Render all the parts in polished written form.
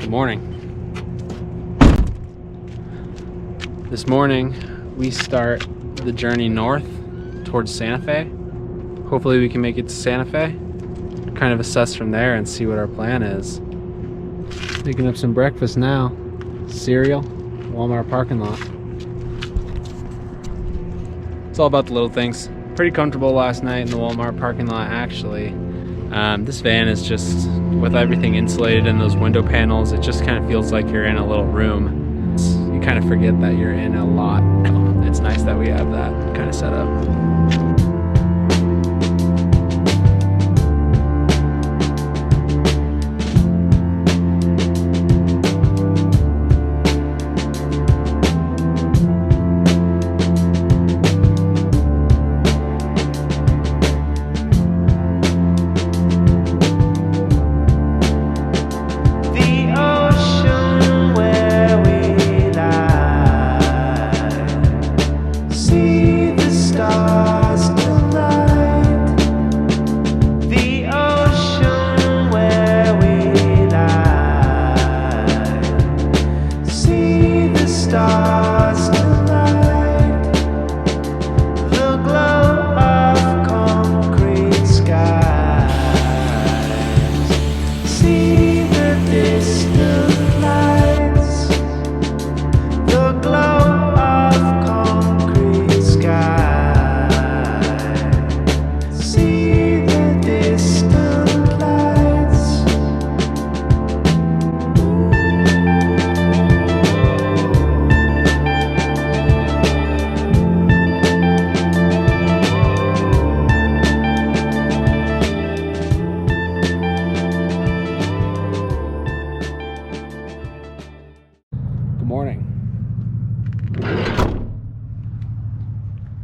Good morning. This morning we start the journey north towards Santa Fe. Hopefully we can make it to Santa Fe, kind of assess from there and see what our plan is. Making up some breakfast now. Cereal, Walmart parking lot. It's all about the little things. Pretty comfortable last night in the Walmart parking lot actually. This van is just, with everything insulated in those window panels, it just kind of feels like you're in a little room. You kind of forget that you're in a lot. It's nice that we have that kind of set up.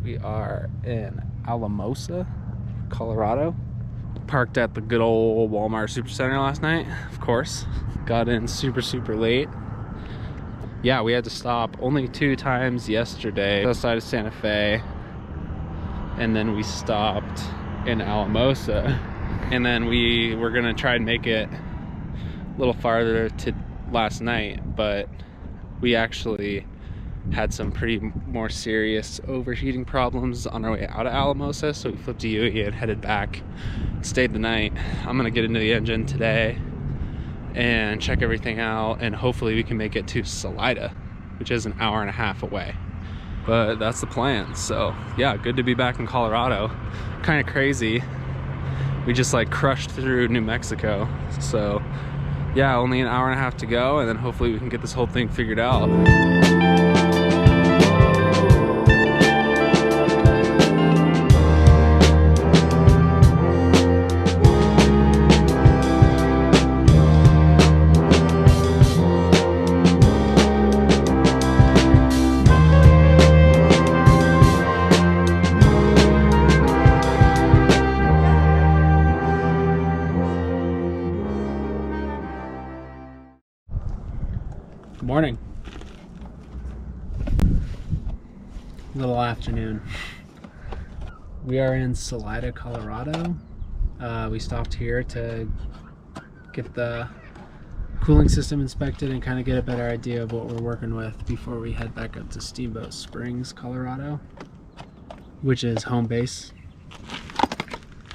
We are in Alamosa, Colorado. Parked at the good old Walmart Supercenter last night, of course. Got in super late. Yeah, we had to stop only 2 times yesterday outside of Santa Fe. And then we stopped in Alamosa. And then we were gonna try and make it a little farther to last night, but we actually had some pretty more serious overheating problems on our way out of Alamosa, so we flipped a UE and headed back, stayed the night. I'm gonna get into the engine today and check everything out, and hopefully we can make it to Salida, which is an hour and a half away. But that's the plan. So yeah, good to be back in Colorado. Kind of crazy. We just like crushed through New Mexico. So yeah, only an hour and a half to go, and then hopefully we can get this whole thing figured out. Good morning. Little afternoon. We are in Salida, Colorado. We stopped here to get the cooling system inspected and kind of get a better idea of what we're working with before we head back up to Steamboat Springs, Colorado, which is home base.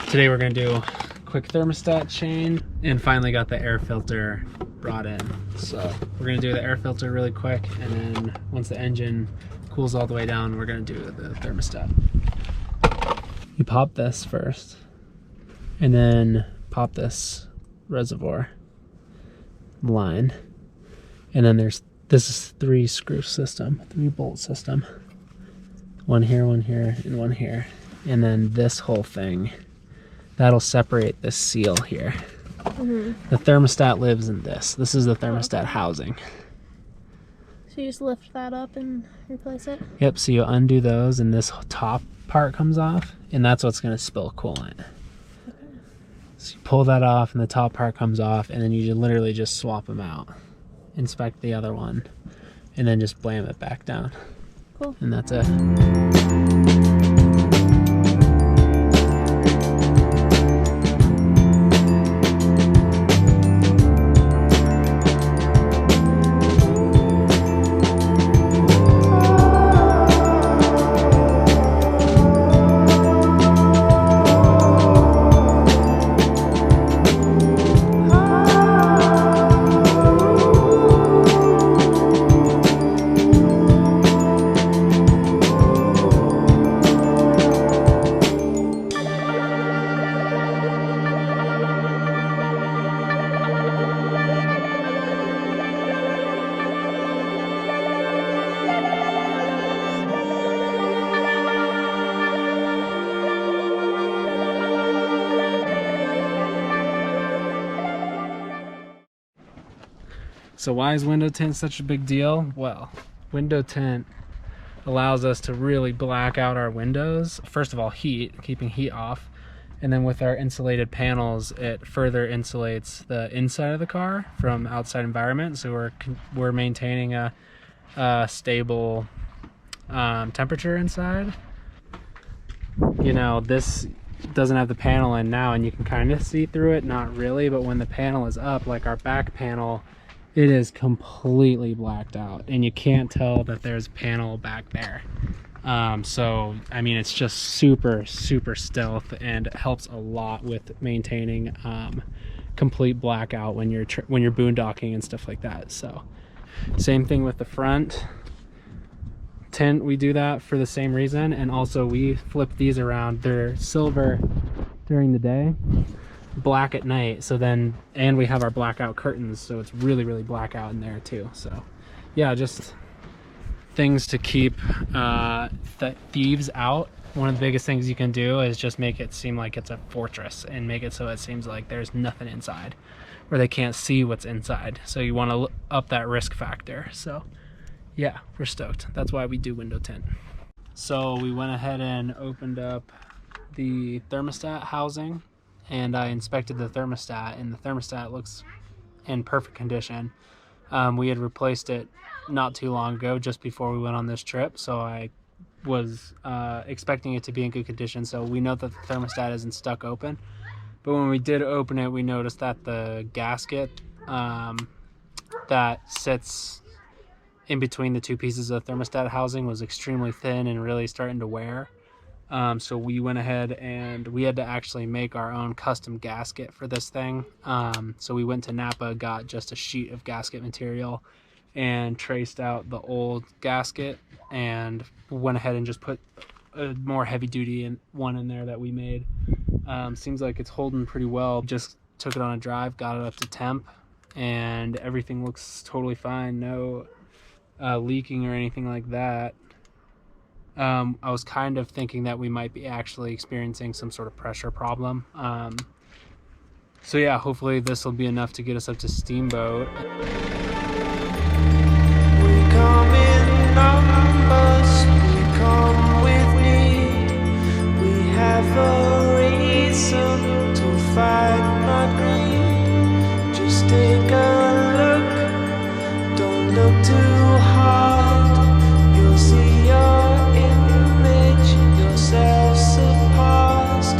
Today we're going to do a quick thermostat change and finally got the air filter brought in. So we're going to do the air filter really quick, and then once the engine cools all the way down, we're going to do the thermostat. You pop this first and then pop this reservoir line, and then this is 3 screw system, 3 bolt system, one here, and one here, and then this whole thing that'll separate this seal here. The thermostat lives in this. This is the thermostat housing. So you just lift that up and replace it? Yep, so you undo those and this top part comes off, and that's what's going to spill coolant. Okay. So you pull that off and the top part comes off, and then you literally just swap them out. Inspect the other one, and then just blam it back down. Cool. And that's it. So why is window tint such a big deal? Well, window tint allows us to really black out our windows. First of all, heat, keeping heat off. And then with our insulated panels, it further insulates the inside of the car from outside environment. So we're maintaining a stable temperature inside. You know, this doesn't have the panel in now, and you can kind of see through it, not really, but when the panel is up, like our back panel, it is completely blacked out, and you can't tell that there's a panel back there. So I mean, it's just super stealth, and it helps a lot with maintaining complete blackout when you're boondocking and stuff like that. So same thing with the front tint, we do that for the same reason. And also we flip these around, they're silver during the day, black at night. So then, and we have our blackout curtains, so it's really blackout in there too. So yeah, just things to keep the thieves out. One of the biggest things you can do is just make it seem like it's a fortress, and make it so it seems like there's nothing inside, where they can't see what's inside. So you want to up that risk factor. So yeah, we're stoked. That's why we do window tint. So we went ahead and opened up the thermostat housing, and I inspected the thermostat, and the thermostat looks in perfect condition. We had replaced it not too long ago, just before we went on this trip, so I was expecting it to be in good condition. So we know that the thermostat isn't stuck open, but when we did open it, we noticed that the gasket that sits in between the two pieces of thermostat housing was extremely thin and really starting to wear. So we went ahead and we had to actually make our own custom gasket for this thing. So we went to Napa, got just a sheet of gasket material and traced out the old gasket, and went ahead and just put a more heavy duty one in there that we made. Seems like it's holding pretty well. Just took it on a drive, got it up to temp, and everything looks totally fine. No leaking or anything like that. I was kind of thinking that we might be actually experiencing some sort of pressure problem. So yeah, hopefully this will be enough to get us up to Steamboat. We come in numbers, we come with need. We have a reason to fight, not greed. Just take a look, don't look too hard. You'll see your image, yourself surpassed.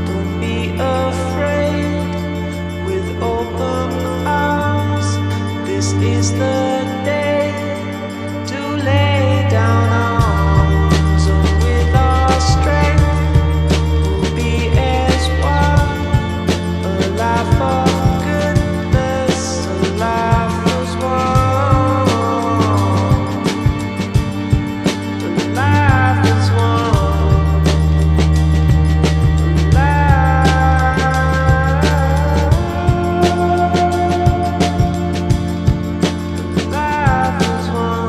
Don't be afraid, with open arms. This is the day to lay down arms. And with our strength, we'll be as one. A life of goodness, a life as one. A life as one. A life as one.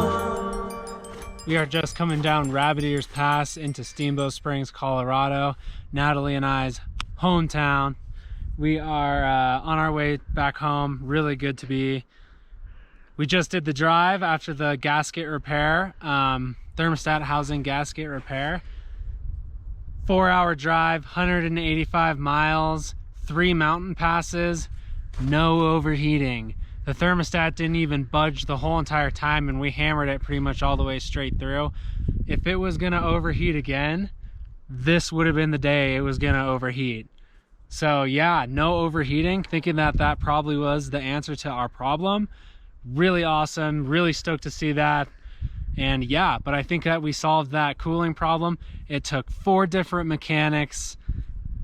We are just coming down Rabbit Ears Pass into Steamboat Springs, Colorado, Natalie and I's hometown. We are on our way back home. Really good to be. We just did the drive after the gasket repair, thermostat housing gasket repair. 4-hour drive, 185 miles, 3 mountain passes, no overheating. The thermostat didn't even budge the whole entire time, and we hammered it pretty much all the way straight through. If it was gonna overheat again, this would have been the day it was gonna overheat. So yeah, no overheating, thinking that that probably was the answer to our problem. Really awesome, really stoked to see that. And yeah, but I think that we solved that cooling problem. It took 4 different mechanics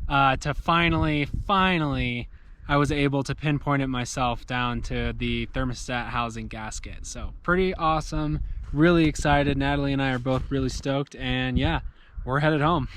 to finally, I was able to pinpoint it myself down to the thermostat housing gasket. So pretty awesome, really excited. Natalie and I are both really stoked, and yeah, we're headed home.